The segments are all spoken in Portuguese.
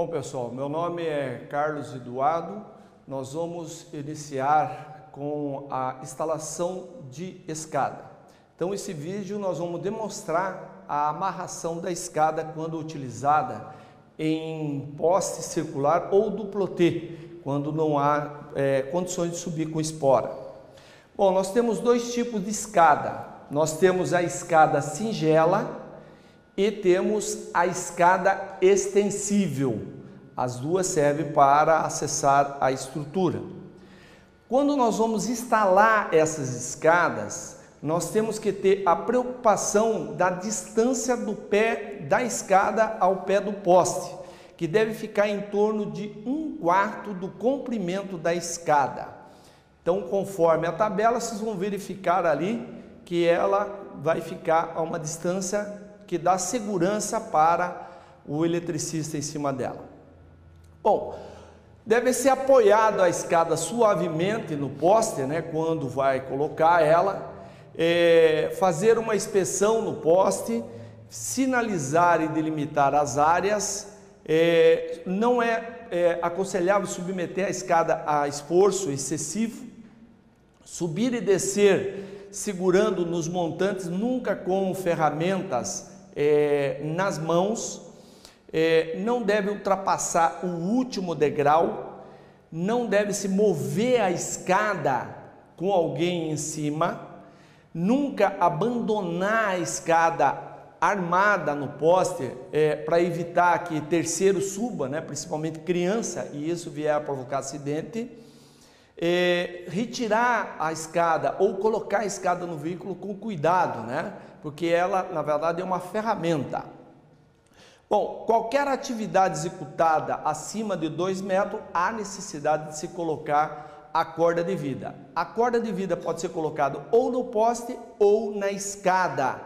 Bom, pessoal, meu nome é Carlos Eduardo. Nós vamos iniciar com a instalação de escada. Então, esse vídeo nós vamos demonstrar a amarração da escada quando utilizada em poste circular ou duplo T, quando não há condições de subir com espora. Bom, nós temos dois tipos de escada. Nós temos a escada singela e temos a escada extensível. As duas servem para acessar a estrutura. Quando nós vamos instalar essas escadas, nós temos que ter a preocupação da distância do pé da escada ao pé do poste, que deve ficar em torno de 1/4 do comprimento da escada. Então, conforme a tabela, vocês vão verificar ali que ela vai ficar a uma distância que dá segurança para o eletricista em cima dela. Bom, deve ser apoiado a escada suavemente no poste, né, quando vai colocar ela, fazer uma inspeção no poste, sinalizar e delimitar as áreas. Não é aconselhável submeter a escada a esforço excessivo, subir e descer segurando nos montantes, nunca com ferramentas nas mãos, não deve ultrapassar o último degrau, não deve se mover a escada com alguém em cima, nunca abandonar a escada armada no poste para evitar que terceiro suba, né, principalmente criança, e isso vier a provocar acidente. Retirar a escada ou colocar a escada no veículo com cuidado, né? Porque ela, na verdade, é uma ferramenta. Bom, qualquer atividade executada acima de 2 metros, há necessidade de se colocar a corda de vida. A corda de vida pode ser colocada ou no poste ou na escada.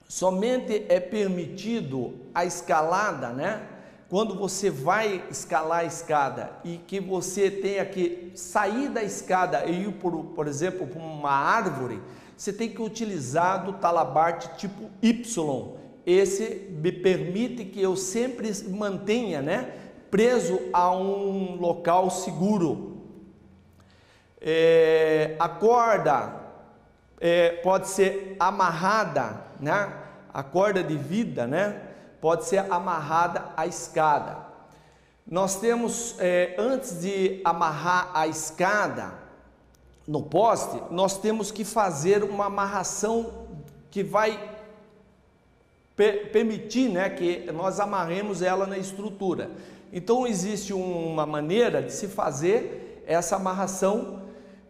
Somente é permitido a escalada, né? Quando você vai escalar a escada e que você tenha que sair da escada e ir, por exemplo, para uma árvore, você tem que utilizar do talabarte tipo Y. Esse me permite que eu sempre mantenha, né, preso a um local seguro. A corda pode ser amarrada, né? A corda de vida, né, pode ser amarrada à escada. Nós temos, antes de amarrar a escada no poste, nós temos que fazer uma amarração que vai permitir, né, que nós amarremos ela na estrutura. Então, existe uma maneira de se fazer essa amarração.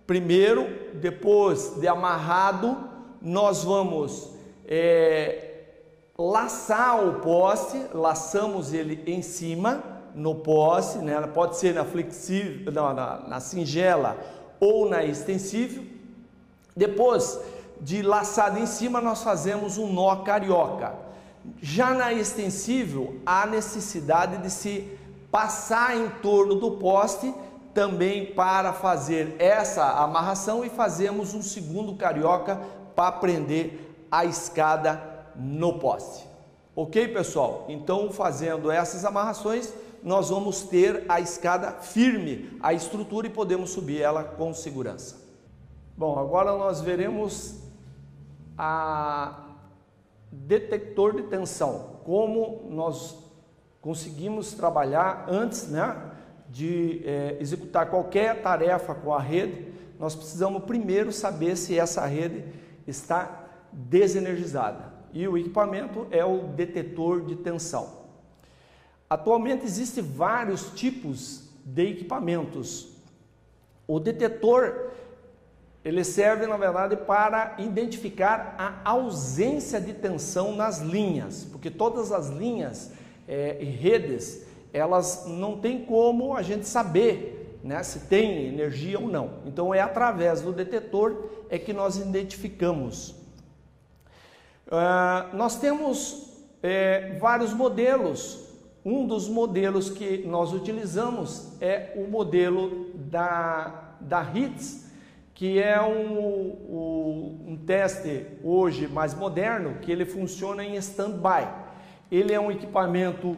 Primeiro, depois de amarrado, nós vamos laçar o poste, laçamos ele em cima no poste, né? Pode ser na flexível, na singela ou na extensível. Depois de laçado em cima, nós fazemos um nó carioca. Já na extensível, há necessidade de se passar em torno do poste também para fazer essa amarração, e fazemos um segundo carioca para prender a escada no poste. Ok, pessoal? Então, fazendo essas amarrações, nós vamos ter a escada firme, a estrutura, e podemos subir ela com segurança. Bom, agora nós veremos a detector de tensão, como nós conseguimos trabalhar antes, né, de executar qualquer tarefa com a rede. Nós precisamos primeiro saber se essa rede está desenergizada, e o equipamento é o detetor de tensão. Atualmente existem vários tipos de equipamentos. O detetor, ele serve, na verdade, para identificar a ausência de tensão nas linhas, porque todas as linhas e redes, elas não tem como a gente saber, né, se tem energia ou não. Então, é através do detetor que nós identificamos. Nós temos vários modelos. Um dos modelos que nós utilizamos é o modelo da HITS, que é um teste hoje mais moderno, que ele funciona em stand-by. ele é um equipamento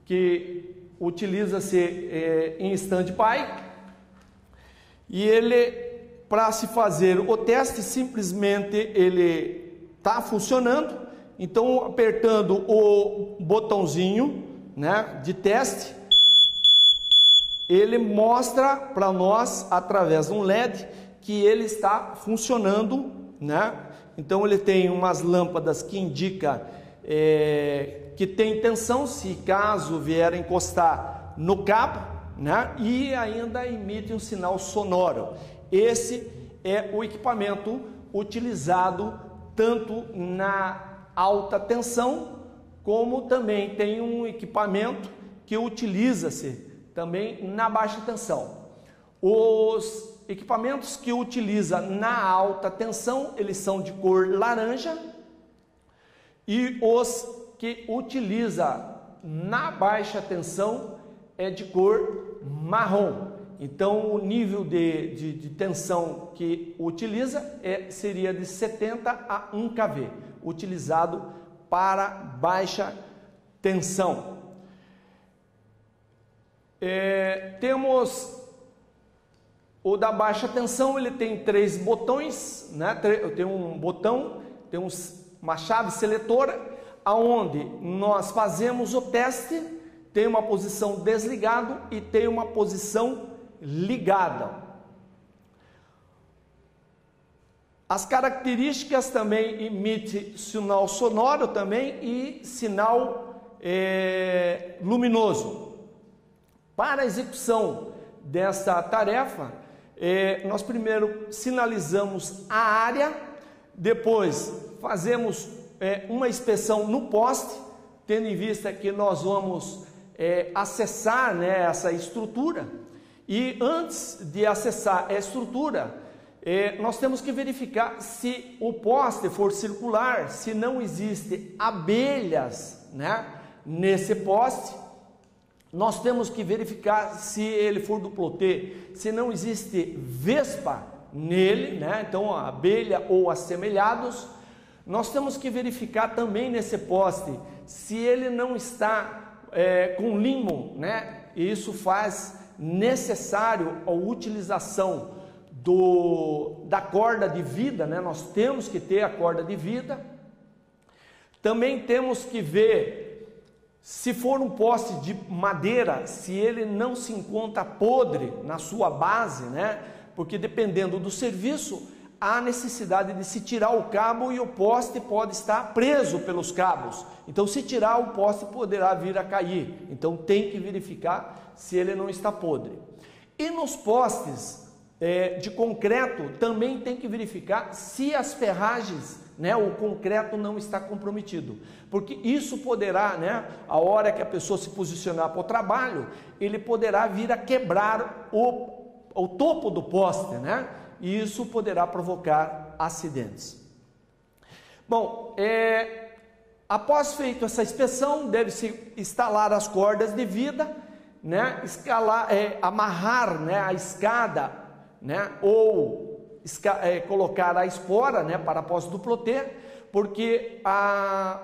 que utiliza-se em stand-by, e ele, para se fazer o teste, simplesmente ele está funcionando. Então, apertando o botãozinho, né, de teste, ele mostra para nós, através de um LED, que ele está funcionando, né? Então ele tem umas lâmpadas que indica que tem tensão, se caso vier encostar no cabo, né? E ainda emite um sinal sonoro. Esse é o equipamento utilizado tanto na alta tensão, como também tem um equipamento que utiliza-se também na baixa tensão. Os equipamentos que utiliza na alta tensão, eles são de cor laranja, e os que utiliza na baixa tensão é de cor marrom. Então o nível de tensão que utiliza seria de 70 a 1 kV, utilizado para baixa tensão. Temos o da baixa tensão, ele tem 3 botões, né? Tem um botão, tem uma chave seletora, aonde nós fazemos o teste. Tem uma posição desligado e tem uma posição ligada. As características também emite sinal sonoro também e sinal luminoso. Para a execução dessa tarefa, nós primeiro sinalizamos a área, depois fazemos uma inspeção no poste, tendo em vista que nós vamos acessar, né, essa estrutura. E antes de acessar a estrutura, nós temos que verificar se o poste for circular, se não existe abelhas, né, nesse poste. Nós temos que verificar se ele for duplo T, se não existe vespa nele, né? Então a abelha ou assemelhados. Nós temos que verificar também nesse poste se ele não está com limo, né? E isso faz necessário a utilização da corda de vida, né? Nós temos que ter a corda de vida. Também temos que ver se for um poste de madeira, se ele não se encontra podre na sua base, né? Porque dependendo do serviço, há necessidade de se tirar o cabo e o poste pode estar preso pelos cabos. Então, se tirar, o poste poderá vir a cair. Então, tem que verificar se ele não está podre. E nos postes de concreto, também tem que verificar se as ferragens, né, o concreto não está comprometido, porque isso poderá, né, a hora que a pessoa se posicionar para o trabalho, ele poderá vir a quebrar o topo do poste, né, e isso poderá provocar acidentes. Bom, após feito essa inspeção, deve-se instalar as cordas de vida, né, amarrar, né, a escada, né, ou colocar a espora, né, para poste duplo T, porque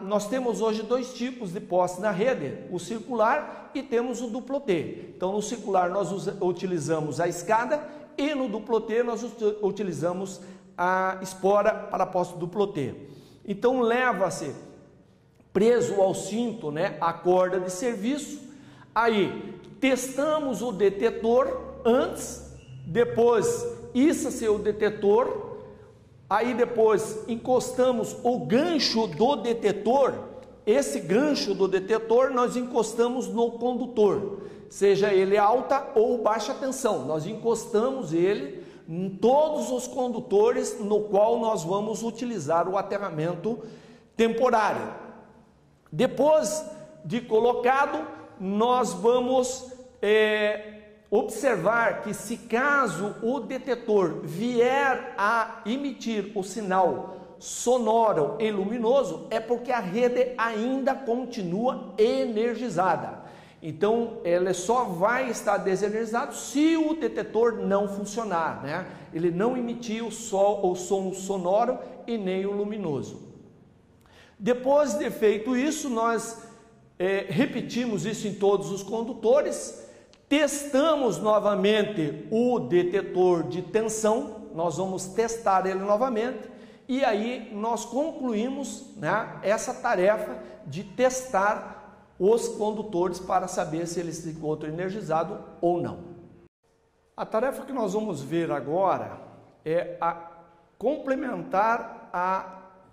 nós temos hoje 2 tipos de poste na rede, o circular e temos o duplo T. Então no circular nós utilizamos a escada e no duplo T nós utilizamos a espora para poste duplo T. Então leva-se preso ao cinto, né, a corda de serviço. Aí testamos o detetor antes, depois issa-se o detetor, aí depois encostamos o gancho do detetor. Esse gancho do detetor nós encostamos no condutor, seja ele alta ou baixa tensão, nós encostamos ele em todos os condutores no qual nós vamos utilizar o aterramento temporário. Depois de colocado, nós vamos observar que se caso o detetor vier a emitir o sinal sonoro e luminoso, é porque a rede ainda continua energizada. Então, ela só vai estar desenergizado se o detetor não funcionar, né? Ele não emitir o som sonoro e nem o luminoso. Depois de feito isso, nós repetimos isso em todos os condutores, testamos novamente o detetor de tensão, nós vamos testar ele novamente, e aí nós concluímos, né, essa tarefa de testar os condutores para saber se eles se encontram energizados ou não. A tarefa que nós vamos ver agora é a complementar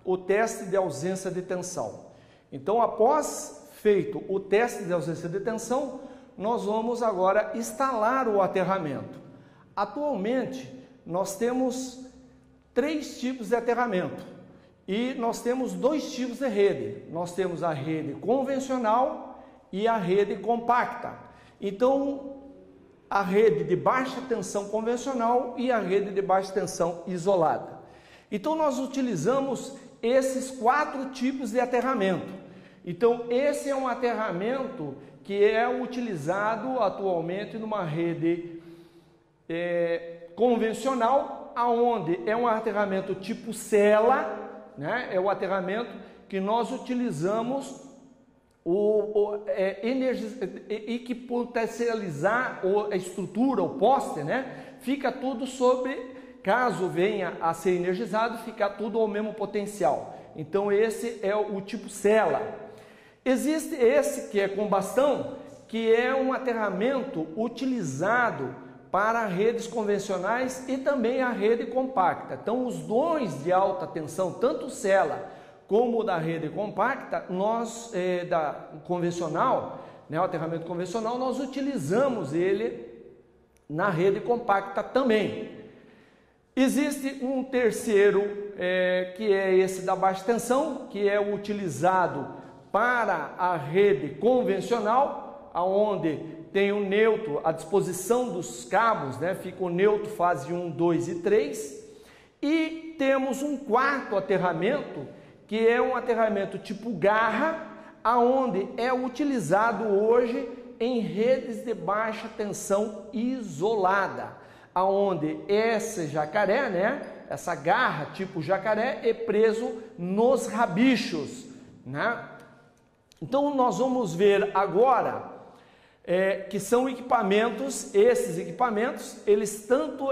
o teste de ausência de tensão. Então, após feito o teste de ausência de tensão, nós vamos agora instalar o aterramento. Atualmente, nós temos 3 tipos de aterramento e nós temos 2 tipos de rede. Nós temos a rede convencional e a rede compacta. Então, a rede de baixa tensão convencional e a rede de baixa tensão isolada. Então, nós utilizamos esses 4 tipos de aterramento. Então, esse é um aterramento que é utilizado atualmente numa rede convencional, aonde é um aterramento tipo cela, né? É o aterramento que nós utilizamos e que potencializar a estrutura, o poste, né? Fica tudo sobre, caso venha a ser energizado, fica tudo ao mesmo potencial. Então esse é o tipo cela. Existe esse que é combustão, que é um aterramento utilizado para redes convencionais e também a rede compacta. Então os dois de alta tensão, tanto o cela como da rede compacta, nós, da convencional, né, o aterramento convencional, nós utilizamos ele na rede compacta também. Existe um terceiro, que é esse da baixa tensão, que é utilizado para a rede convencional, onde tem o neutro, à disposição dos cabos, né, fica o neutro fase 1, 2 e 3. E temos um quarto aterramento, que é um aterramento tipo garra, aonde é utilizado hoje em redes de baixa tensão isolada, aonde esse jacaré, né, essa garra tipo jacaré é preso nos rabichos, né? Então nós vamos ver agora que são equipamentos, esses equipamentos, eles tanto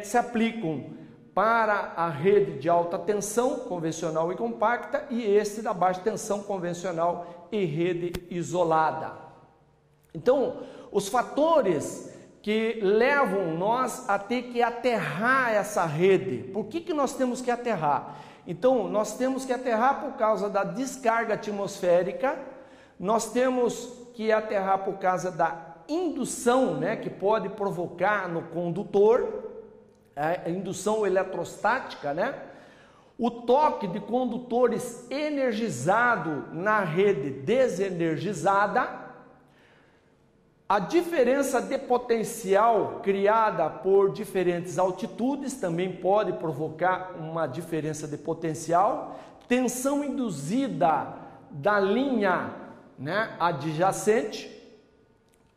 se aplicam para a rede de alta tensão convencional e compacta e esse da baixa tensão convencional e rede isolada. Então, os fatores que levam nós a ter que aterrar essa rede. Por que nós temos que aterrar? Então, nós temos que aterrar por causa da descarga atmosférica, nós temos que aterrar por causa da indução, né, que pode provocar no condutor, a indução eletrostática, né? O toque de condutores energizado na rede desenergizada, a diferença de potencial criada por diferentes altitudes também pode provocar uma diferença de potencial, tensão induzida da linha, né, adjacente,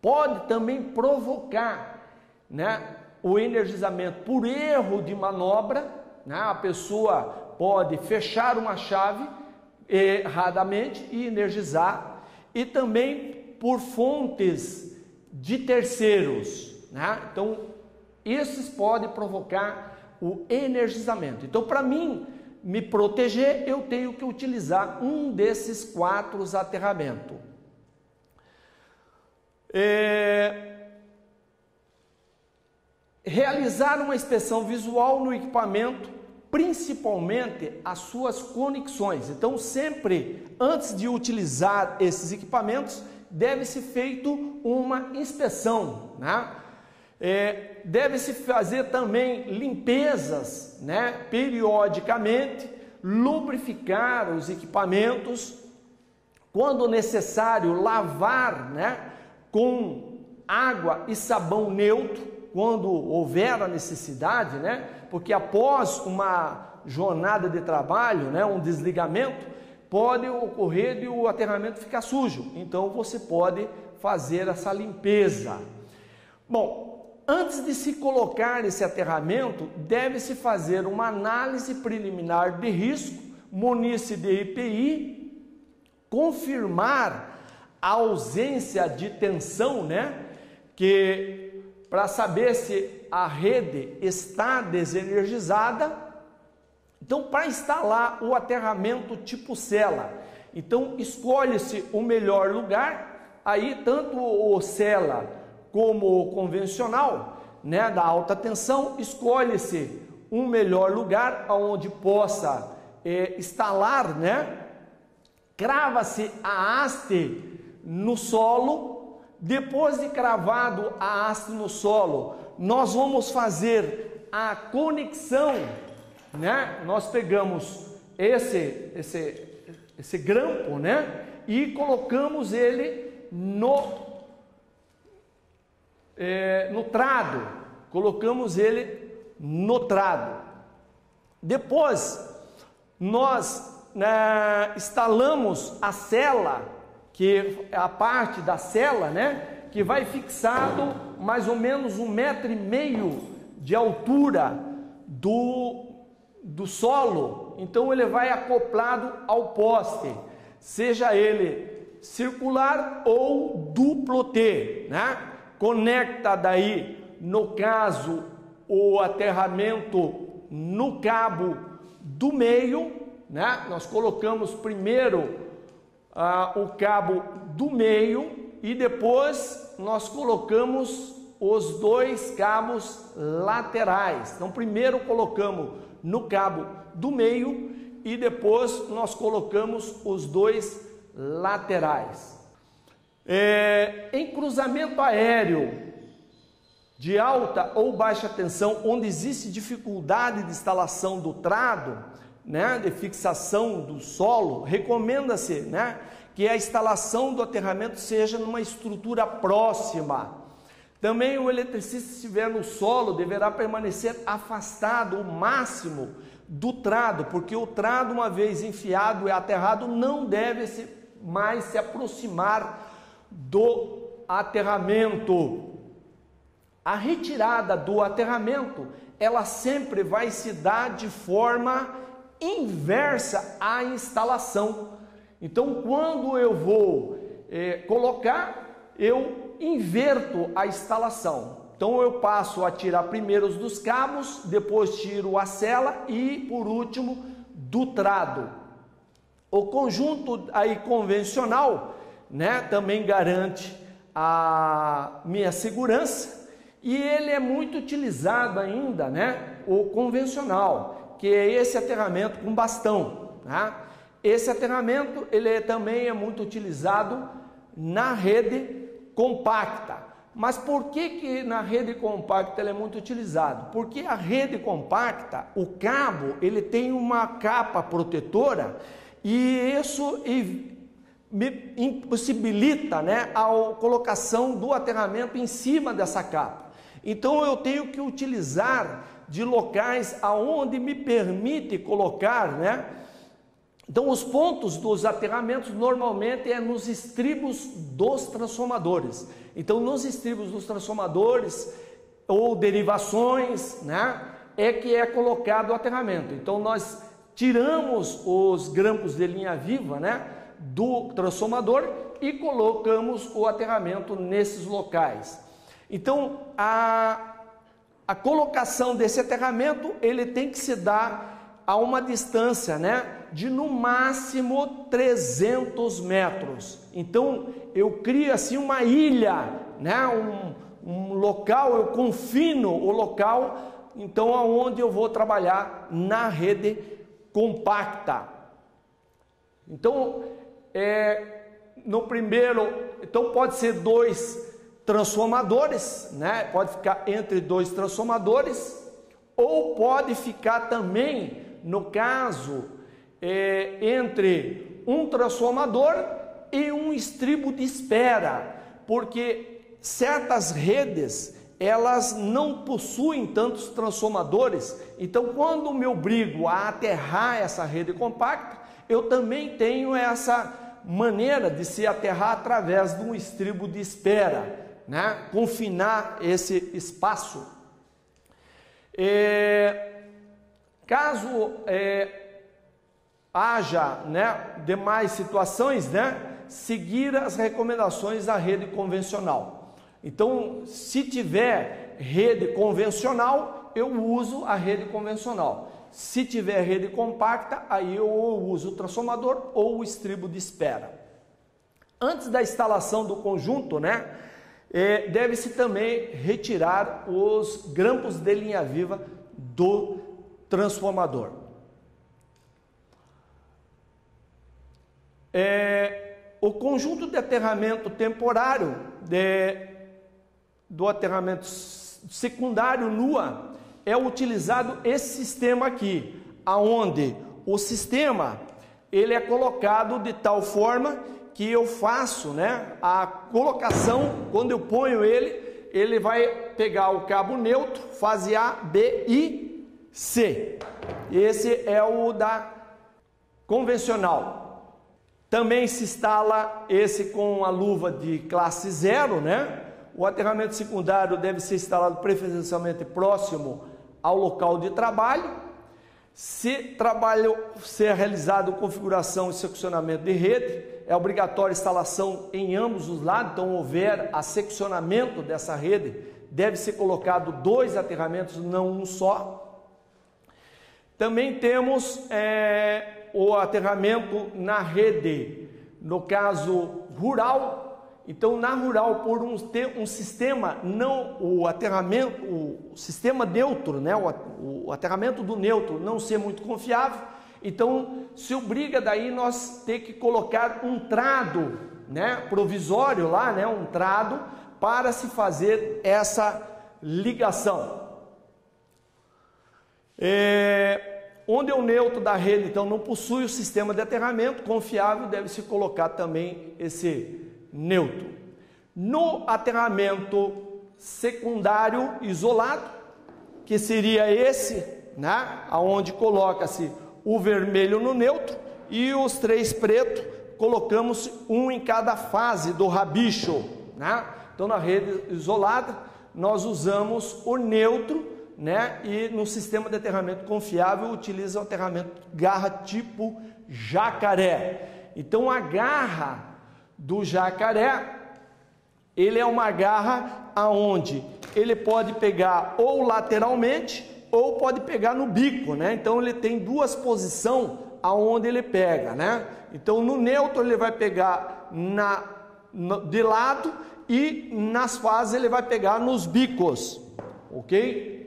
pode também provocar, né, o energizamento por erro de manobra, né? A pessoa pode fechar uma chave erradamente e energizar, e também por fontes de terceiros, né? Então, esses podem provocar o energizamento. Então, para mim me proteger, eu tenho que utilizar um desses 4 aterramentos. Realizar uma inspeção visual no equipamento, principalmente as suas conexões. Então, sempre antes de utilizar esses equipamentos, deve-se feito uma inspeção, né? Deve-se fazer também limpezas, né, periodicamente, lubrificar os equipamentos, quando necessário lavar, né, com água e sabão neutro, quando houver a necessidade, né? Porque após uma jornada de trabalho, né, um desligamento, pode ocorrer de o aterramento ficar sujo. Então você pode fazer essa limpeza. Bom, antes de se colocar esse aterramento, deve-se fazer uma análise preliminar de risco, munir-se de EPI, confirmar a ausência de tensão, né? Que para saber se a rede está desenergizada. Então, para instalar o aterramento tipo cela, então escolhe-se o melhor lugar, aí tanto o cela como o convencional, né, da alta tensão, escolhe-se um melhor lugar onde possa instalar, né, crava-se a haste no solo. Depois de cravado a haste no solo, nós vamos fazer a conexão, né? Nós pegamos esse grampo, né? E colocamos ele no trado. Colocamos ele no trado. Depois nós instalamos a cela, que é a parte da cela, né? Que vai fixado mais ou menos 1,5 m de altura do solo. Então ele vai acoplado ao poste, seja ele circular ou duplo T, né? Conecta daí, no caso, o aterramento no cabo do meio, né? Nós colocamos primeiro o cabo do meio e depois nós colocamos os 2 cabos laterais. Então primeiro colocamos no cabo do meio e depois nós colocamos os 2 laterais. Em cruzamento aéreo de alta ou baixa tensão, onde existe dificuldade de instalação do trado, né, de fixação do solo, recomenda-se, né, que a instalação do aterramento seja numa estrutura próxima. Também o eletricista, se estiver no solo, deverá permanecer afastado o máximo do trado, porque o trado, uma vez enfiado e aterrado, não deve mais se aproximar do aterramento. A retirada do aterramento, ela sempre vai se dar de forma inversa à instalação. Então, quando eu vou colocar, eu inverto a instalação. Então, eu passo a tirar primeiro os dos cabos, depois tiro a cela e, por último, do trado. O conjunto aí convencional, né, também garante a minha segurança, e ele é muito utilizado ainda, né, o convencional, que é esse aterramento com bastão, tá? Esse aterramento, ele também é muito utilizado na rede compacta. Mas por que na rede compacta ele é muito utilizado? Porque a rede compacta, o cabo, ele tem uma capa protetora e isso me impossibilita, né, a colocação do aterramento em cima dessa capa. Então eu tenho que utilizar de locais aonde me permite colocar, né? Então os pontos dos aterramentos normalmente é nos estribos dos transformadores. Então nos estribos dos transformadores ou derivações, né, é que é colocado o aterramento. Então nós tiramos os grampos de linha viva, né, do transformador e colocamos o aterramento nesses locais. Então a colocação desse aterramento, ele tem que se dar a uma distância, né, de no máximo 300 metros. Então eu crio assim uma ilha, né, um local, eu confino o local, então aonde eu vou trabalhar na rede compacta. Então no primeiro, então pode ser 2 transformadores, né? Pode ficar entre 2 transformadores, ou pode ficar também, no caso, entre um transformador e um estribo de espera, porque certas redes, elas não possuem tantos transformadores. Então quando me obrigo a aterrar essa rede compacta, eu também tenho essa maneira de se aterrar através de um estribo de espera, né? Confinar esse espaço. Caso haja, né, demais situações, né, seguir as recomendações da rede convencional. Então, se tiver rede convencional, eu uso a rede convencional. Se tiver rede compacta, aí eu uso o transformador ou o estribo de espera. Antes da instalação do conjunto, né, deve-se também retirar os grampos de linha viva do transformador. O conjunto de aterramento temporário do aterramento secundário NUA é utilizado esse sistema aqui, aonde o sistema ele é colocado de tal forma que eu faço, né, a colocação. Quando eu ponho ele vai pegar o cabo neutro, fase A, B e C. Esse é o da convencional. Também se instala esse com a luva de classe 0, né? O aterramento secundário deve ser instalado preferencialmente próximo ao local de trabalho. Se trabalho ser realizado configuração e seccionamento de rede, é obrigatória instalação em ambos os lados. Então, houver a seccionamento dessa rede, deve ser colocado 2 aterramentos, não um só. Também temos o aterramento na rede, no caso rural. Então, na rural, por ter um sistema, não o aterramento, o sistema neutro, né, o aterramento do neutro não ser muito confiável, então se obriga daí nós ter que colocar um trado, né, provisório lá, né, um trado para se fazer essa ligação. Onde o neutro da rede então não possui o sistema de aterramento confiável, deve-se colocar também esse neutro. No aterramento secundário isolado, que seria esse, né, aonde coloca-se o vermelho no neutro e os 3 pretos, colocamos um em cada fase do rabicho, né? Então, na rede isolada, nós usamos o neutro, né? E no sistema de aterramento confiável, utiliza o aterramento garra tipo jacaré. Então, a garra do jacaré, ele é uma garra aonde ele pode pegar ou lateralmente ou pode pegar no bico, né? Então ele tem 2 posições aonde ele pega, né? Então no neutro ele vai pegar de lado e nas fases ele vai pegar nos bicos, ok?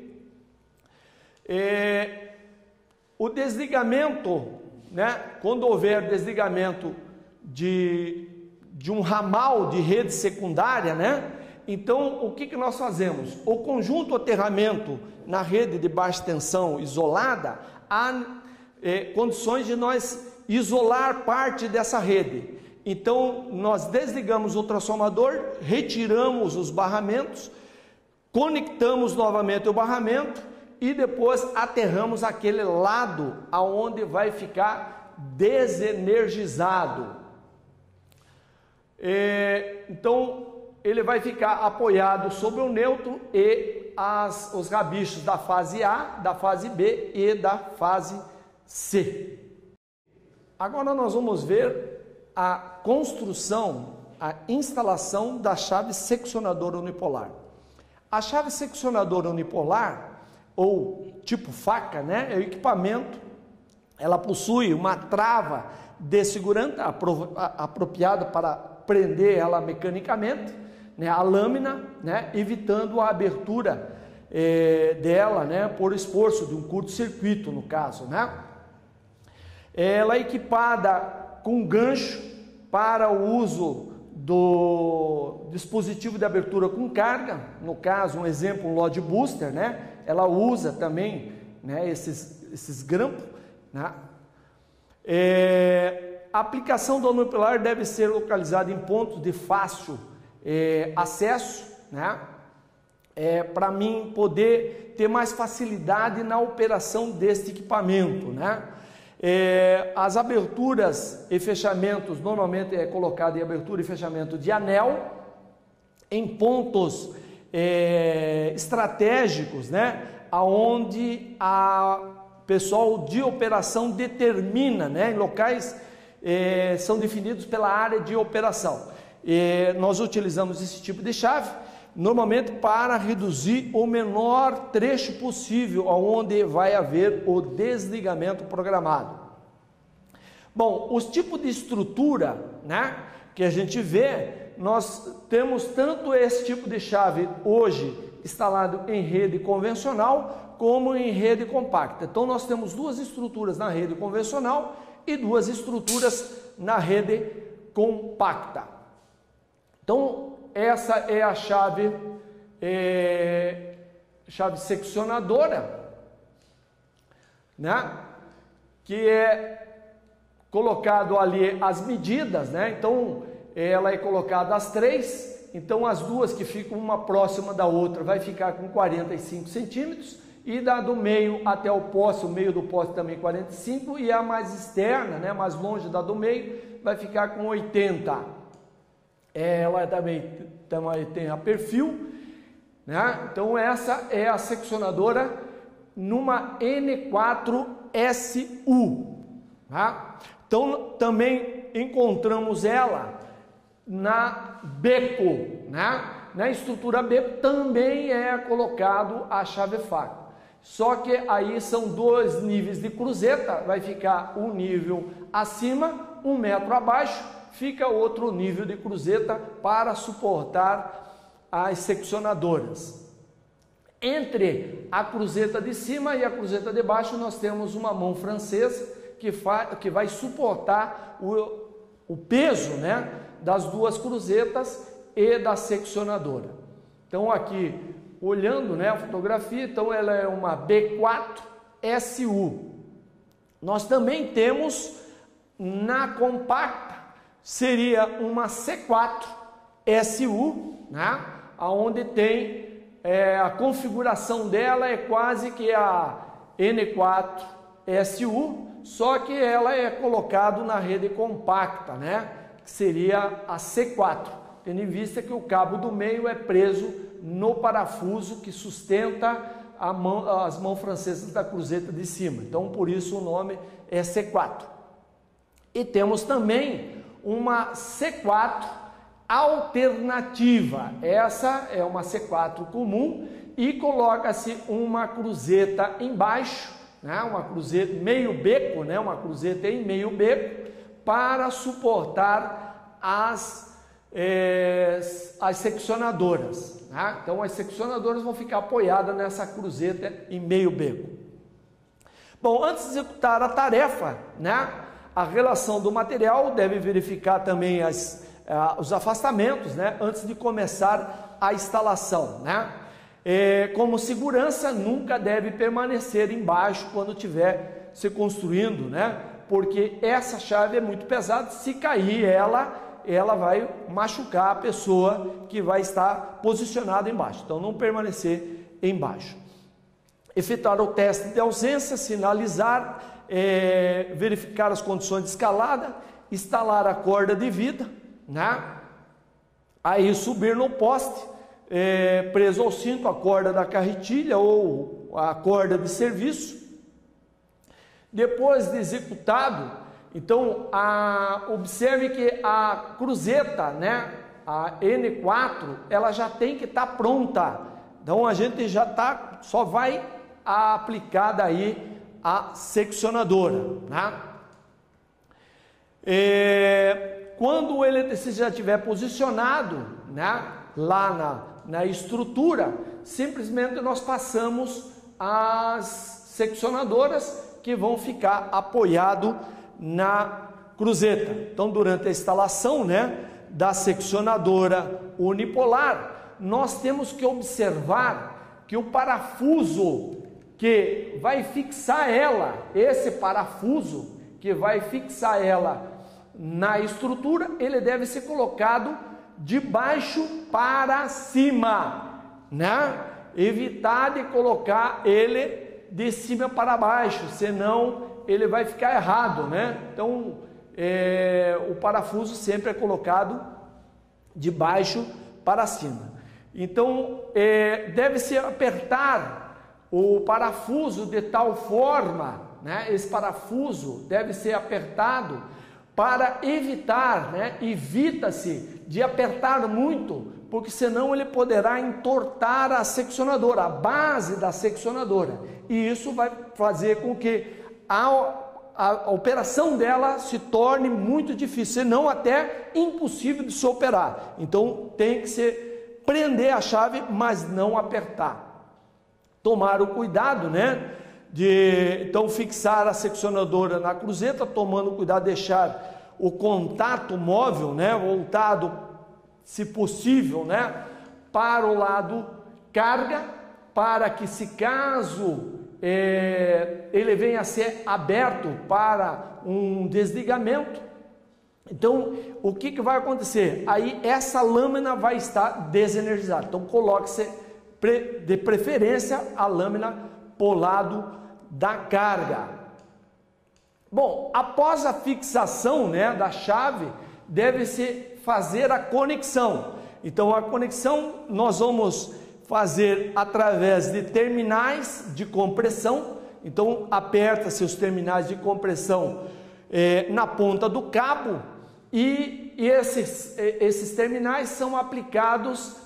O desligamento, né? Quando houver desligamento de um ramal de rede secundária, né? Então, o que nós fazemos? O conjunto aterramento na rede de baixa tensão isolada, há condições de nós isolar parte dessa rede. Então, nós desligamos o transformador, retiramos os barramentos, conectamos novamente o barramento e depois aterramos aquele lado aonde vai ficar desenergizado. Então, ele vai ficar apoiado sobre o neutro e os rabichos da fase A, da fase B e da fase C. Agora nós vamos ver a construção, a instalação da chave seccionadora unipolar. A chave seccionadora unipolar, ou tipo faca, né, é o equipamento. Ela possui uma trava de segurança apropriada para prender ela mecanicamente, né, a lâmina, né, evitando a abertura dela, né, por esforço de um curto-circuito, no caso, né. Ela é equipada com gancho para o uso do dispositivo de abertura com carga, no caso, um exemplo, um load booster, né, ela usa também, né, esses grampos, né. A aplicação do unipolar deve ser localizada em pontos de fácil acesso, né? Para mim poder ter mais facilidade na operação deste equipamento, né? As aberturas e fechamentos normalmente é colocado em abertura e fechamento de anel em pontos estratégicos, né? Aonde a pessoal de operação determina, né? Em locais são definidos pela área de operação. Nós utilizamos esse tipo de chave normalmente para reduzir o menor trecho possível aonde vai haver o desligamento programado. Bom, os tipos de estrutura, né, que a gente vê, nós temos tanto esse tipo de chave hoje instalado em rede convencional como em rede compacta. Então nós temos duas estruturas na rede convencional e duas estruturas na rede compacta. Então essa é a chave seccionadora, né? Que é colocado ali as medidas, né? Então ela é colocada as três, então as duas que ficam uma próxima da outra vai ficar com 45 centímetros, e da do meio até o poste, o meio do poste também 45, e a mais externa, né, mais longe da do meio, vai ficar com 80. Ela também tem a perfil, né? Então essa é a seccionadora numa N4SU, tá? Então também encontramos ela na beco, né? Na estrutura beco também é colocado a chave faca, só que aí são dois níveis de cruzeta, vai ficar um nível acima, 1 metro abaixo, fica outro nível de cruzeta para suportar as seccionadoras. Entre a cruzeta de cima e a cruzeta de baixo nós temos uma mão francesa que vai suportar o peso, né, das duas cruzetas e da seccionadora. Então aqui, olhando, né, a fotografia, então ela é uma B4SU. Nós também temos na compacta, seria uma C4SU, né, onde tem a configuração dela é quase que a N4SU, só que ela é colocado na rede compacta, né, que seria a C4, tendo em vista que o cabo do meio é preso no parafuso que sustenta as mãos francesas da cruzeta de cima. Então, por isso o nome é C4. E temos também uma C4 alternativa. Essa é uma C4 comum e coloca-se uma cruzeta embaixo, né? Uma cruzeta meio beco, né? Uma cruzeta em meio beco para suportar as seccionadoras, né? Então as seccionadoras vão ficar apoiadas nessa cruzeta em meio beco. Bom, antes de executar a tarefa, né, a relação do material deve verificar também os afastamentos, né, antes de começar a instalação, né? Como segurança, nunca deve permanecer embaixo quando estiver se construindo, né? Porque essa chave é muito pesada, se cair ela vai machucar a pessoa que vai estar posicionada embaixo. Então não permanecer embaixo. Efetuar o teste de ausência, sinalizar, verificar as condições de escalada, instalar a corda de vida, né? Aí subir no poste, preso ao cinto, a corda da carretilha ou a corda de serviço. Depois de executado, então observe que a cruzeta, né, a N4, ela já tem que estar pronta. Então a gente só vai aplicar daí a seccionadora, né? Quando o eletricista já estiver posicionado, né, lá na estrutura, simplesmente nós passamos as seccionadoras que vão ficar apoiado na cruzeta. Então, durante a instalação, né, da seccionadora unipolar, nós temos que observar que o parafuso que vai fixar ela, esse parafuso que vai fixar ela na estrutura, ele deve ser colocado de baixo para cima, né? Evitar de colocar ele de cima para baixo, senão ele vai ficar errado, né? Então, o parafuso sempre é colocado de baixo para cima. Então, deve-se apertar o parafuso de tal forma, né? Esse parafuso deve ser apertado para evitar, né, evita-se de apertar muito, porque senão ele poderá entortar a seccionadora, a base da seccionadora, e isso vai fazer com que a operação dela se torne muito difícil, senão até impossível de se operar. Então tem que se prender a chave, mas não apertar. Tomar o cuidado, né, de então fixar a seccionadora na cruzeta, tomando cuidado de deixar o contato móvel, né, voltado, se possível, né, para o lado carga, para que, se caso ele venha a ser aberto para um desligamento, então o que vai acontecer? Aí essa lâmina vai estar desenergizada. Então coloque-se de preferência a lâmina para o lado da carga. Bom, após a fixação, né, da chave, deve-se fazer a conexão. Então a conexão nós vamos fazer através de terminais de compressão. Então aperta-se os terminais de compressão na ponta do cabo, e esses terminais são aplicados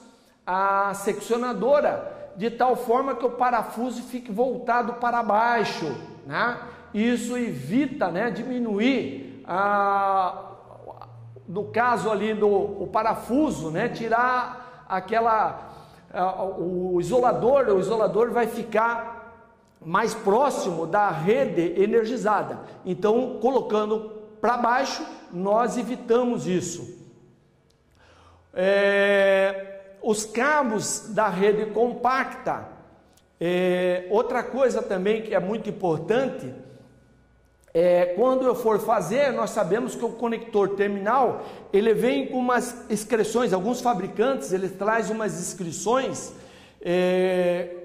à seccionadora, de tal forma que o parafuso fique voltado para baixo, né? Isso evita, né, diminuir no caso ali o parafuso, né, tirar o isolador vai ficar mais próximo da rede energizada. Então, colocando para baixo, nós evitamos isso. Os cabos da rede compacta, outra coisa também que é muito importante, quando eu for fazer, nós sabemos que o conector terminal, ele vem com umas inscrições, alguns fabricantes, eles trazem umas inscrições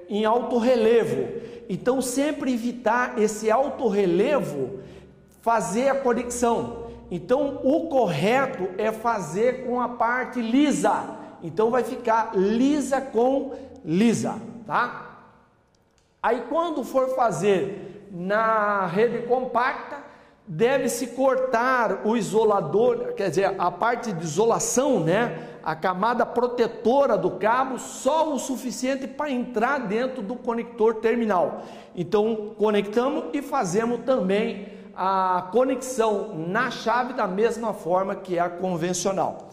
em alto relevo. Então sempre evitar esse alto relevo, fazer a conexão. Então o correto é fazer com a parte lisa. Então vai ficar lisa com lisa, tá? Aí quando for fazer na rede compacta, deve-se cortar o isolador, quer dizer, a parte de isolação, né? A camada protetora do cabo, só o suficiente para entrar dentro do conector terminal. Então conectamos e fazemos também a conexão na chave da mesma forma que a convencional.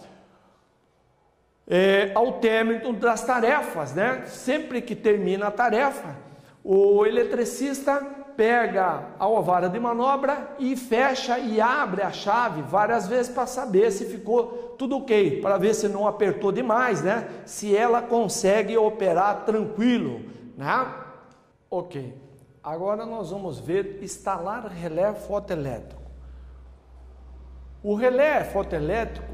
Ao término das tarefas, né? Sempre que termina a tarefa, o eletricista pega a vara de manobra e fecha e abre a chave várias vezes para saber se ficou tudo ok, para ver se não apertou demais, né? Se ela consegue operar tranquilo, né? Ok. Agora nós vamos ver instalar relé fotoelétrico. O relé fotoelétrico,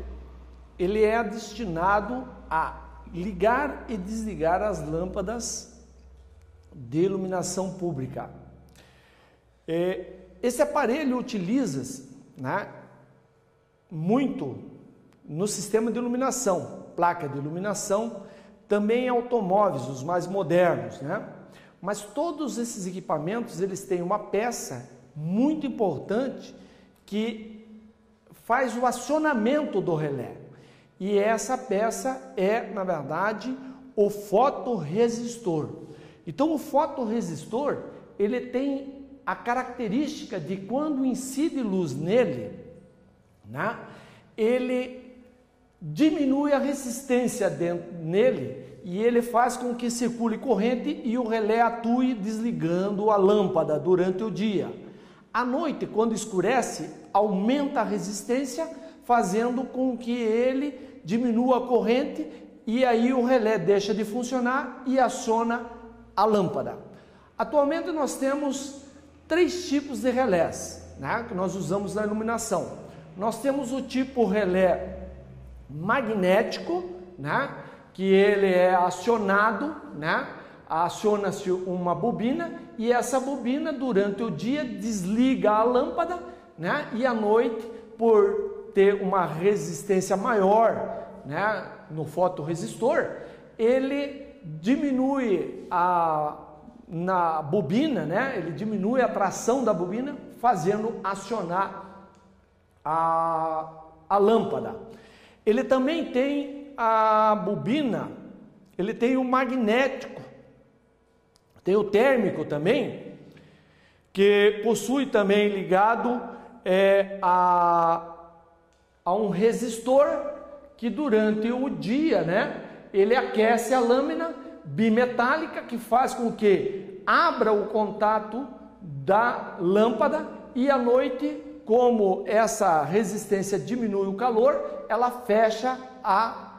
ele é destinado a ligar e desligar as lâmpadas de iluminação pública. Esse aparelho utiliza-se, né, muito no sistema de iluminação, placa de iluminação, também em automóveis, os mais modernos, né? Mas todos esses equipamentos, eles têm uma peça muito importante que faz o acionamento do relé. E essa peça na verdade, o fotorresistor. Então o fotorresistor, ele tem a característica de quando incide luz nele, né, ele diminui a resistência nele e ele faz com que circule corrente e o relé atue desligando a lâmpada durante o dia. À noite, quando escurece, aumenta a resistência, fazendo com que ele diminua a corrente e aí o relé deixa de funcionar e aciona a lâmpada. Atualmente nós temos 3 tipos de relés, né, que nós usamos na iluminação. Nós temos o tipo relé magnético, né, que ele é acionado, né, aciona-se uma bobina e essa bobina durante o dia desliga a lâmpada, né, e à noite, por ter uma resistência maior, né, no fotorresistor, ele diminui na bobina, né, ele diminui a tração da bobina, fazendo acionar a lâmpada. Ele também tem a bobina, ele tem o magnético, tem o térmico também, que possui também ligado a um resistor que durante o dia, né, ele aquece a lâmina bimetálica, que faz com que abra o contato da lâmpada, e à noite, como essa resistência diminui o calor, ela fecha a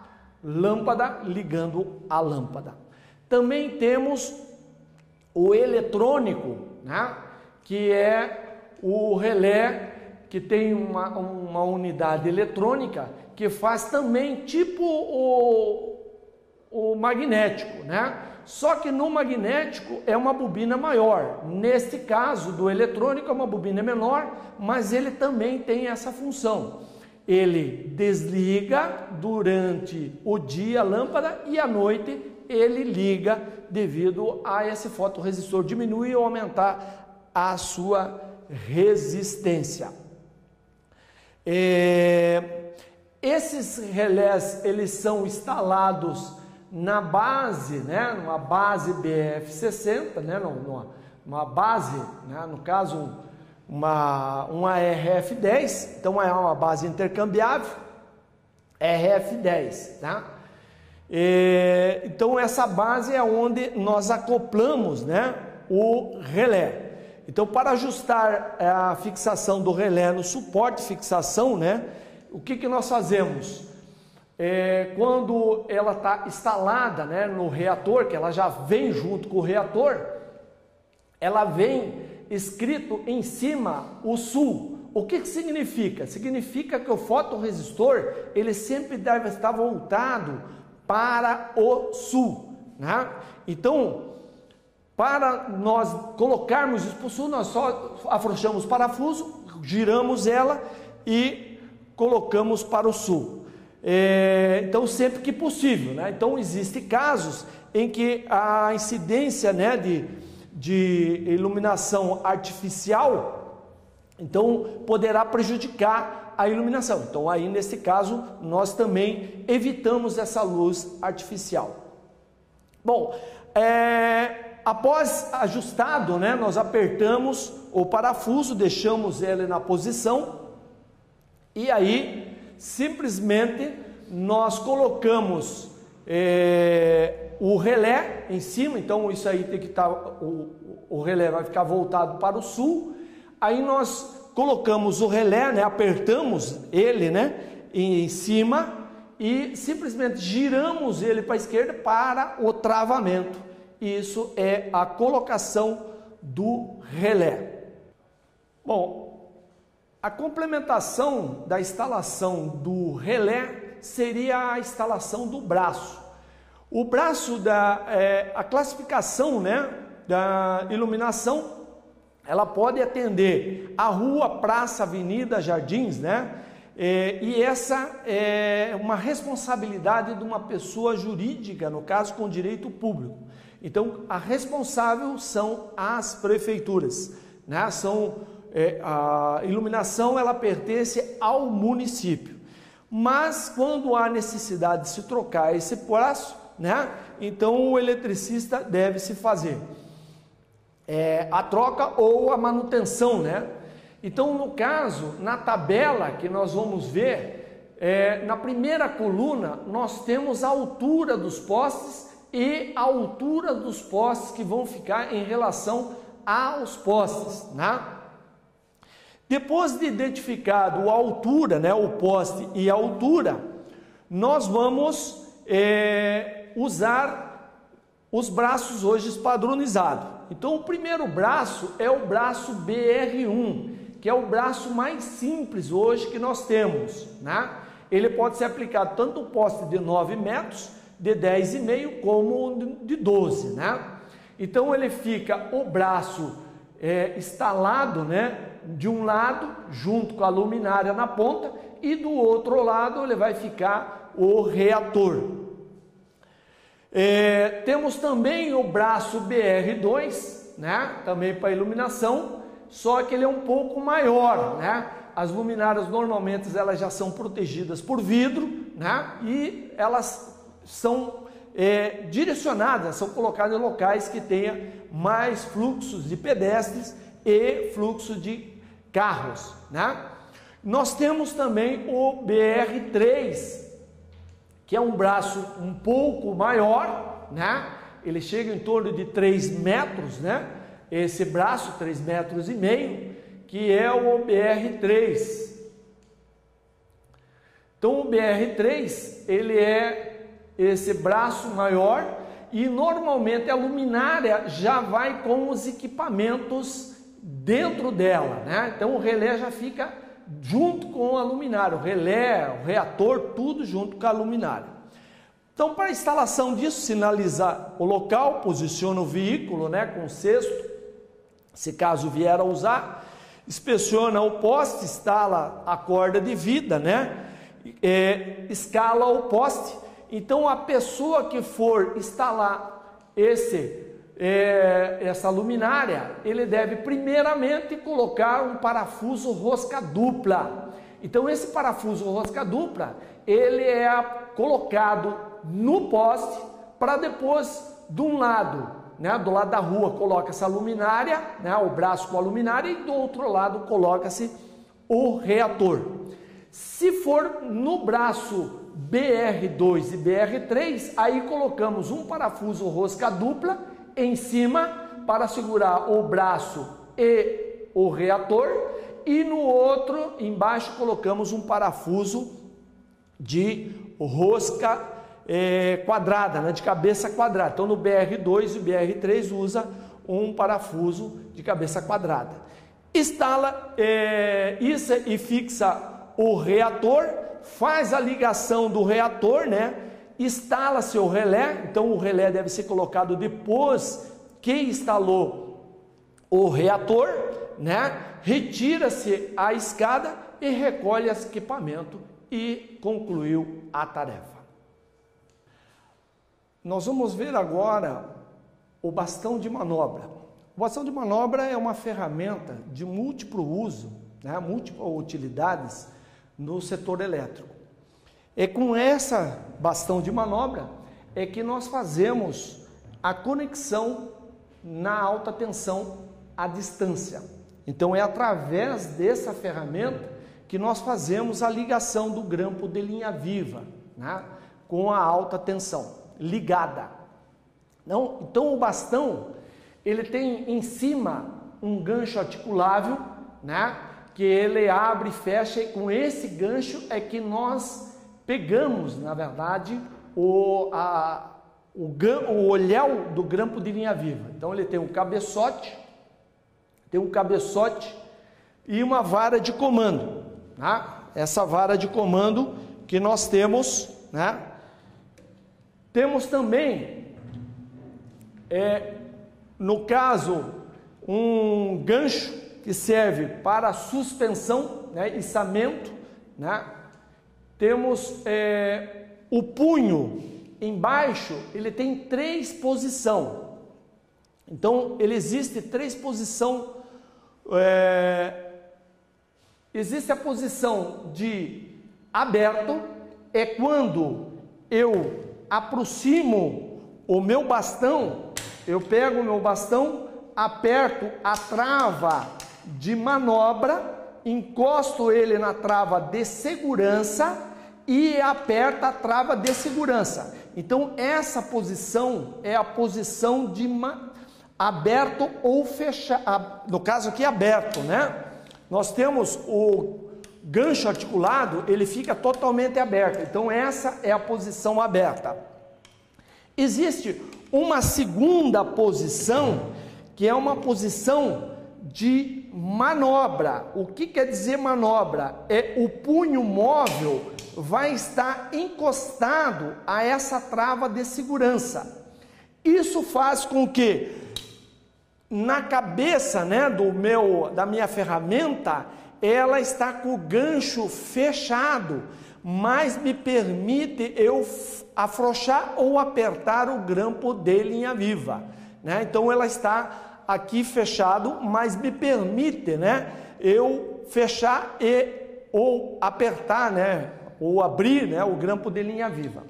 lâmpada ligando a lâmpada. Também temos o eletrônico, né, que é o relé, que tem uma unidade eletrônica que faz também tipo o magnético, né? Só que no magnético é uma bobina maior. Neste caso do eletrônico é uma bobina menor, mas ele também tem essa função. Ele desliga durante o dia a lâmpada e à noite ele liga devido a esse fotorresistor diminuir ou aumentar a sua resistência. Esses relés, eles são instalados na base, né, numa base BF60, né, numa base, né, no caso uma RF10, então é uma base intercambiável, RF10, tá? Então essa base é onde nós acoplamos, né, o relé. Então, para ajustar a fixação do relé no suporte de fixação, né, o que nós fazemos? Quando ela está instalada, né, no reator, que ela já vem junto com o reator, ela vem escrito em cima o sul. O que significa? Significa que o fotorresistor, ele sempre deve estar voltado para o sul, né? Então, para nós colocarmos isso para o sul, nós só afrouxamos o parafuso, giramos ela e colocamos para o sul. Então, sempre que possível, né? Então, existem casos em que a incidência, né, de iluminação artificial, então, poderá prejudicar a iluminação. Então, aí, nesse caso, nós também evitamos essa luz artificial. Bom, após ajustado, né, nós apertamos o parafuso, deixamos ele na posição e aí simplesmente nós colocamos o relé em cima. Então isso aí tem que estar, o relé vai ficar voltado para o sul. Aí nós colocamos o relé, né, apertamos ele, né, em cima e simplesmente giramos ele para a esquerda para o travamento. Isso é a colocação do relé. Bom, a complementação da instalação do relé seria a instalação do braço. O braço a classificação, né, da iluminação, ela pode atender a rua, praça, avenida, jardins, né? E essa é uma responsabilidade de uma pessoa jurídica, no caso com direito público. Então, a responsável são as prefeituras, né? A iluminação, ela pertence ao município. Mas, quando há necessidade de se trocar esse braço, né, então o eletricista deve se fazer a troca ou a manutenção, né? Então, no caso, na tabela que nós vamos ver, na primeira coluna, nós temos a altura dos postes e a altura dos postes que vão ficar em relação aos postes, né? Depois de identificado a altura, né, o poste e a altura, nós vamos usar os braços hoje padronizados. Então, o primeiro braço é o braço BR1, que é o braço mais simples hoje que nós temos, né? Ele pode ser aplicado tanto o poste de 9 metros, de 10,5 como de 12, né? Então ele fica o braço instalado, né, de um lado junto com a luminária na ponta e do outro lado ele vai ficar o reator. Temos também o braço BR2, né, também para iluminação, só que ele é um pouco maior, né? As luminárias normalmente elas já são protegidas por vidro, né? E elas são direcionadas, são colocadas em locais que tenha mais fluxos de pedestres e fluxo de carros, né? Nós temos também o BR3, que é um braço um pouco maior, né? Ele chega em torno de 3 metros, né? Esse braço, 3,5 metros, que é o BR3. Então o BR3, ele é esse braço maior e normalmente a luminária já vai com os equipamentos dentro dela, né? Então o relé já fica junto com a luminária, o relé, o reator, tudo junto com a luminária. Então, para a instalação disso, sinaliza o local, posiciona o veículo, né, com cesto, se caso vier a usar, inspeciona o poste, instala a corda de vida, né, escala o poste. Então, a pessoa que for instalar essa luminária, ele deve primeiramente colocar um parafuso rosca dupla. Então esse parafuso rosca dupla, ele é colocado no poste para depois de um lado, né, do lado da rua coloca essa luminária, né, o braço com a luminária, e do outro lado coloca-se o reator. Se for no braço BR2 e BR3, aí colocamos um parafuso rosca dupla em cima para segurar o braço e o reator, e no outro embaixo colocamos um parafuso de rosca quadrada, né, de cabeça quadrada. Então no BR2 e BR3 usa um parafuso de cabeça quadrada. Instala isso e fixa o reator, faz a ligação do reator, né? Instala-se o relé. Então o relé deve ser colocado depois que instalou o reator, né? Retira-se a escada e recolhe esse equipamento e concluiu a tarefa. Nós vamos ver agora o bastão de manobra. O bastão de manobra é uma ferramenta de múltiplo uso, né? Múltiplas utilidades no setor elétrico. É com essa bastão de manobra é que nós fazemos a conexão na alta tensão à distância. Então é através dessa ferramenta que nós fazemos a ligação do grampo de linha viva, né, com a alta tensão ligada. Então o bastão, ele tem em cima um gancho articulável, né, que ele abre e fecha, e com esse gancho é que nós pegamos, na verdade, o olhão do grampo de linha viva. Então ele tem um cabeçote, e uma vara de comando, né? Essa vara de comando que nós temos, né? Temos também, no caso, um gancho que serve para suspensão, né? Içamento, né? Temos o punho embaixo, ele tem 3 posições. Então ele existe 3 posições. Existe a posição de aberto, é quando eu aproximo o meu bastão, eu pego o meu bastão, aperto a trava de manobra, encosto ele na trava de segurança e aperta a trava de segurança. Então essa posição é a posição de aberto ou fechado, no caso aqui aberto, né? Nós temos o gancho articulado, ele fica totalmente aberto, então essa é a posição aberta. Existe uma segunda posição, que é uma posição de manobra. O que quer dizer manobra? É o punho móvel vai estar encostado a essa trava de segurança. Isso faz com que na cabeça, né, da minha ferramenta, ela está com o gancho fechado, mas me permite eu afrouxar ou apertar o grampo de linha viva, né? Então ela está aqui fechado, mas me permite, né, eu fechar ou apertar, né, ou abrir, né, o grampo de linha viva.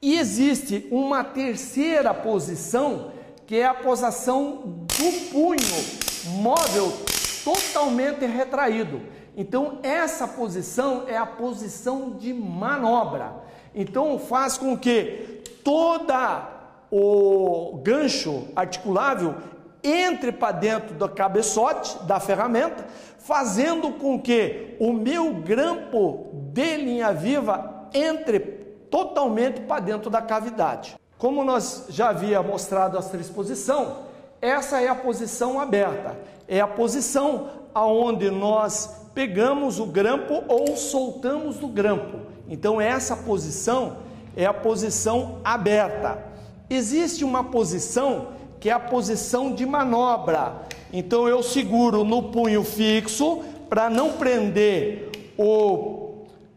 E existe uma terceira posição, que é a posição do punho móvel totalmente retraído. Então essa posição é a posição de manobra. Então faz com que toda o gancho articulável entre para dentro do cabeçote da ferramenta, fazendo com que o meu grampo de linha viva entre totalmente para dentro da cavidade. Como nós já havia mostrado as três posições, essa é a posição aberta, é a posição aonde nós pegamos o grampo ou soltamos do grampo. Então essa posição é a posição aberta. Existe uma posição que é a posição de manobra. Então eu seguro no punho fixo para não prender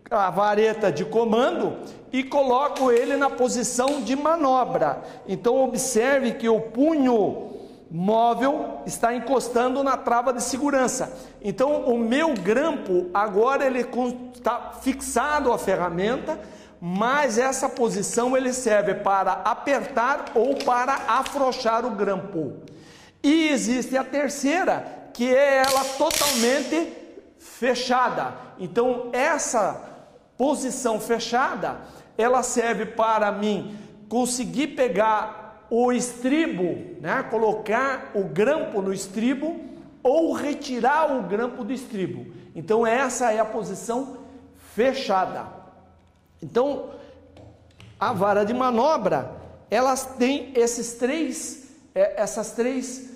a vareta de comando e coloco ele na posição de manobra. Então observe que o punho móvel está encostando na trava de segurança. Então o meu grampo agora ele está fixado à ferramenta, mas essa posição ele serve para apertar ou para afrouxar o grampo. E existe a terceira, que é ela totalmente fechada. Então essa posição fechada, ela serve para mim conseguir pegar o estribo, né? Colocar o grampo no estribo ou retirar o grampo do estribo. Então essa é a posição fechada. Então a vara de manobra, elas têm essas três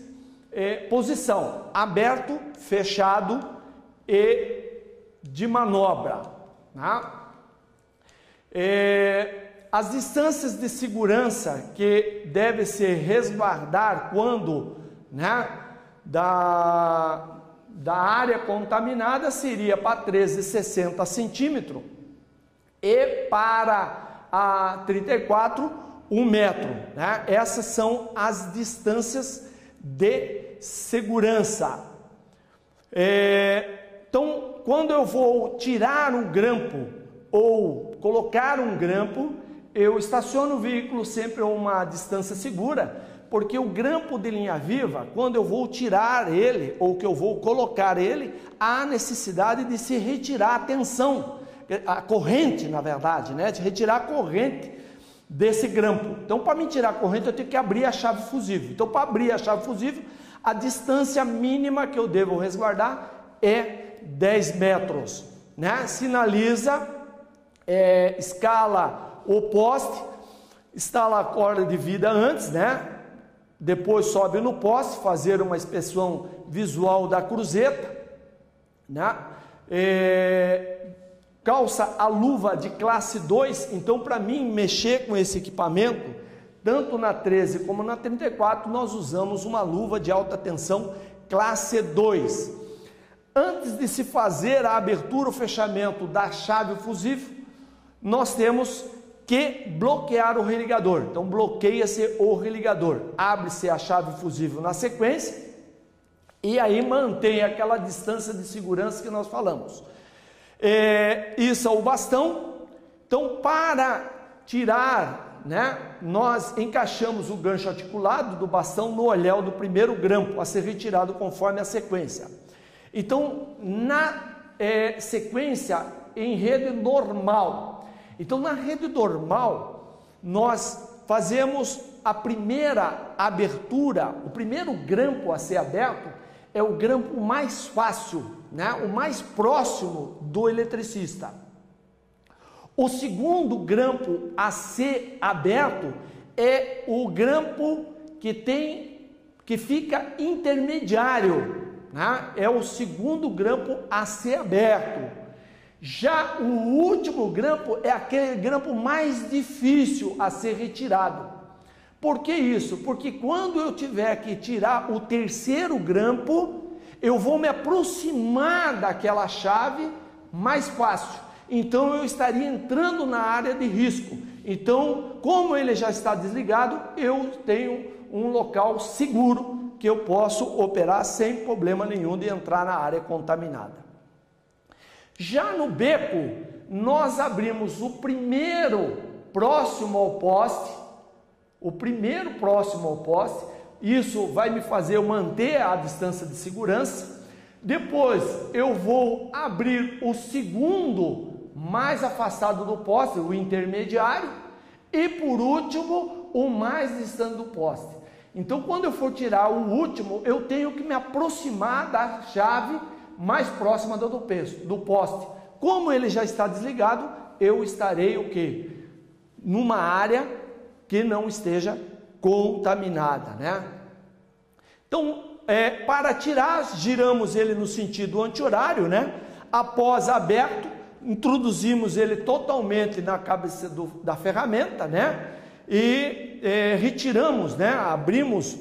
posições: aberto, fechado e de manobra, né? As distâncias de segurança que deve se resguardar quando, né, da área contaminada seria para 13,60 centímetros e para a 34, 1 metro, né? Essas são as distâncias de segurança. Então, quando eu vou tirar um grampo ou colocar um grampo, eu estaciono o veículo sempre a uma distância segura, porque o grampo de linha viva, quando eu vou tirar ele ou que eu vou colocar ele, há necessidade de se retirar a tensão, a corrente, na verdade, né? De retirar a corrente desse grampo. Então, para me tirar a corrente, eu tenho que abrir a chave fusível. Então, para abrir a chave fusível, a distância mínima que eu devo resguardar é 10 metros, né? Sinaliza, escala o poste, instala a corda de vida antes, né? Depois sobe no poste, fazer uma inspeção visual da cruzeta, né? Calça a luva de classe 2. Então, para mim mexer com esse equipamento, tanto na 13 como na 34, nós usamos uma luva de alta tensão classe 2. Antes de se fazer a abertura ou fechamento da chave fusível, nós temos que bloquear o religador. Então bloqueia-se o religador, abre-se a chave fusível na sequência e aí mantém aquela distância de segurança que nós falamos. Isso é o bastão. Então, para tirar, né, nós encaixamos o gancho articulado do bastão no olhel do primeiro grampo a ser retirado conforme a sequência. Então, na sequência em rede normal. Então, na rede normal, nós fazemos a primeira abertura, o primeiro grampo a ser aberto é o grampo mais fácil, né? O mais próximo do eletricista. O segundo grampo a ser aberto é o grampo que fica intermediário, né? É o segundo grampo a ser aberto. Já o último grampo é aquele grampo mais difícil a ser retirado. Por que isso? Porque quando eu tiver que tirar o terceiro grampo, eu vou me aproximar daquela chave mais fácil. Então eu estaria entrando na área de risco. Então, como ele já está desligado, eu tenho um local seguro que eu posso operar sem problema nenhum de entrar na área contaminada. Já no beco, nós abrimos o primeiro próximo ao poste, isso vai me fazer eu manter a distância de segurança. Depois eu vou abrir o segundo mais afastado do poste, o intermediário, e por último o mais distante do poste. Então, quando eu for tirar o último, eu tenho que me aproximar da chave mais próxima do poste. Como ele já está desligado, eu estarei o quê? Numa área que não esteja contaminada, né? Então, para tirar, giramos ele no sentido anti-horário, né? Após aberto, introduzimos ele totalmente na cabeça da ferramenta, né? E retiramos, né? Abrimos,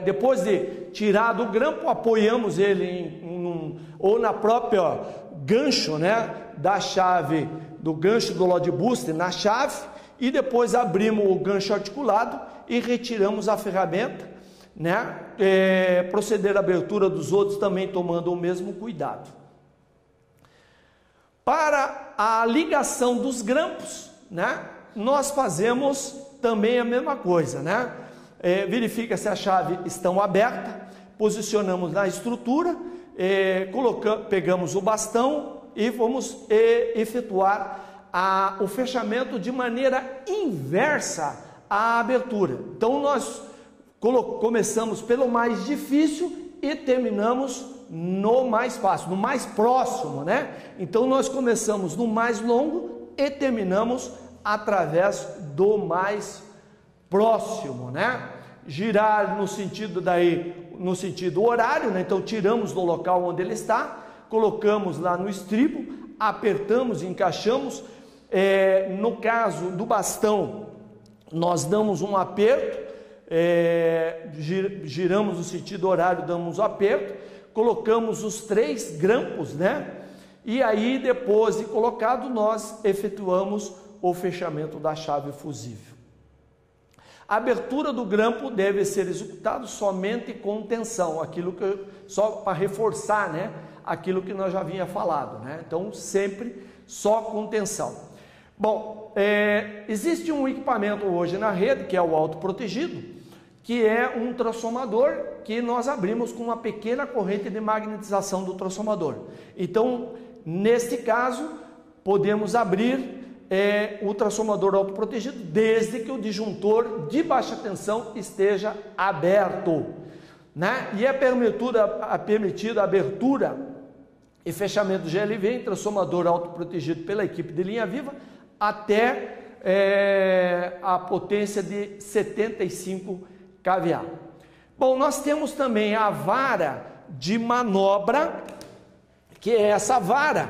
depois de tirar do grampo, apoiamos ele ou na própria gancho, né? Da chave, do gancho do load booster na chave, e depois abrimos o gancho articulado e retiramos a ferramenta, né? Proceder à abertura dos outros também tomando o mesmo cuidado. Para a ligação dos grampos, né? Nós fazemos também a mesma coisa, né? Verifica se a chave estão aberta, posicionamos na estrutura, pegamos o bastão e vamos efetuar o fechamento de maneira inversa à abertura. Então nós começamos pelo mais difícil e terminamos no mais fácil, no mais próximo, né? Então nós começamos no mais longo e terminamos através do mais próximo, né? Girar no sentido horário, né? Então tiramos do local onde ele está, colocamos lá no estribo, apertamos, encaixamos. No caso do bastão, nós damos um aperto, giramos no sentido horário, damos um aperto, colocamos os 3 grampos, né? E aí, depois de colocado, nós efetuamos o fechamento da chave fusível. A abertura do grampo deve ser executada somente com tensão, só para reforçar, né? Aquilo que nós já havia falado, né? Então, sempre só com tensão. Bom, existe um equipamento hoje na rede, que é o autoprotegido, que é um transformador que nós abrimos com uma pequena corrente de magnetização do transformador. Então, neste caso, podemos abrir o transformador autoprotegido desde que o disjuntor de baixa tensão esteja aberto, né? E é permitida a abertura e fechamento do GLV em transformador autoprotegido pela equipe de linha viva até a potência de 75 kVA. Bom, nós temos também a vara de manobra, que é essa vara.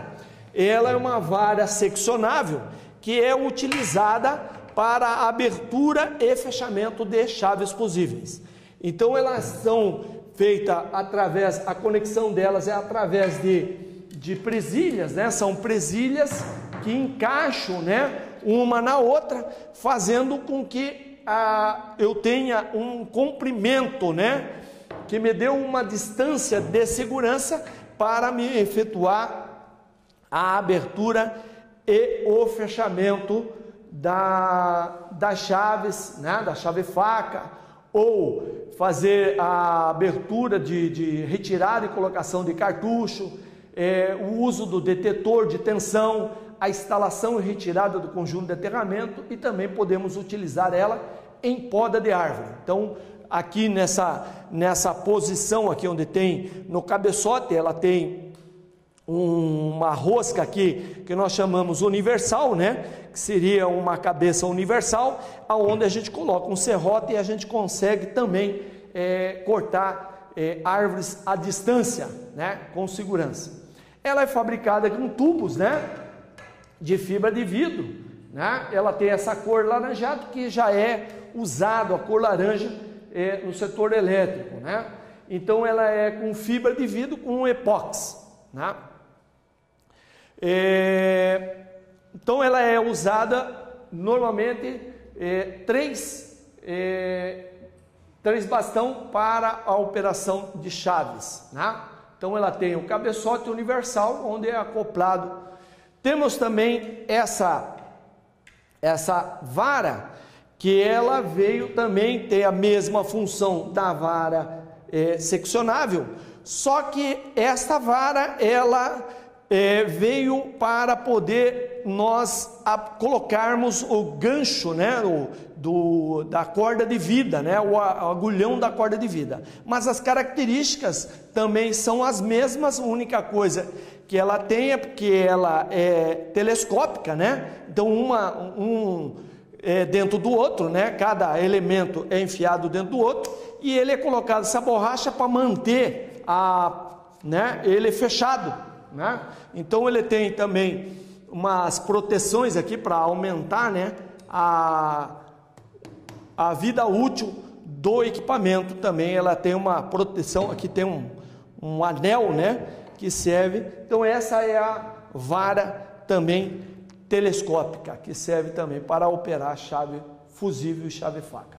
Ela é uma vara seccionável que é utilizada para a abertura e fechamento de chaves fusíveis. Então elas são feitas através, a conexão delas é através de presilhas, né? São presilhas que encaixam, né, uma na outra, fazendo com que eu tenha um comprimento, né, que me dê uma distância de segurança para me efetuar a abertura e o fechamento das chaves, né, da chave faca, ou fazer a abertura de retirada e colocação de cartucho, o uso do detetor de tensão, a instalação e retirada do conjunto de aterramento, e também podemos utilizar ela em poda de árvore. Então, aqui nessa posição aqui onde tem no cabeçote, ela tem uma rosca aqui que nós chamamos universal, né? Que seria uma cabeça universal, aonde a gente coloca um serrote e a gente consegue também cortar árvores à distância, né? Com segurança. Ela é fabricada com tubos, né? De fibra de vidro, né? Ela tem essa cor laranjada que já é usado, a cor laranja no setor elétrico, né? Então ela é com fibra de vidro com epóxi, né? Então ela é usada normalmente 3 3 bastão para a operação de chaves, né? Então ela tem o cabeçote universal, onde é acoplado. Temos também essa vara, que ela veio também ter a mesma função da vara seccionável, só que esta vara ela veio para poder nós colocarmos o gancho, né, da corda de vida, né, o agulhão da corda de vida. Mas as características também são as mesmas, a única coisa que ela tem é porque ela é telescópica, né? Então um dentro do outro, né? Cada elemento é enfiado dentro do outro e ele é colocado essa borracha para manter ele fechado, né? Então ele tem também umas proteções aqui para aumentar, né, a vida útil do equipamento. Também ela tem uma proteção, aqui tem um anel, né, que serve. Então essa é a vara também telescópica, que serve também para operar chave fusível e chave faca.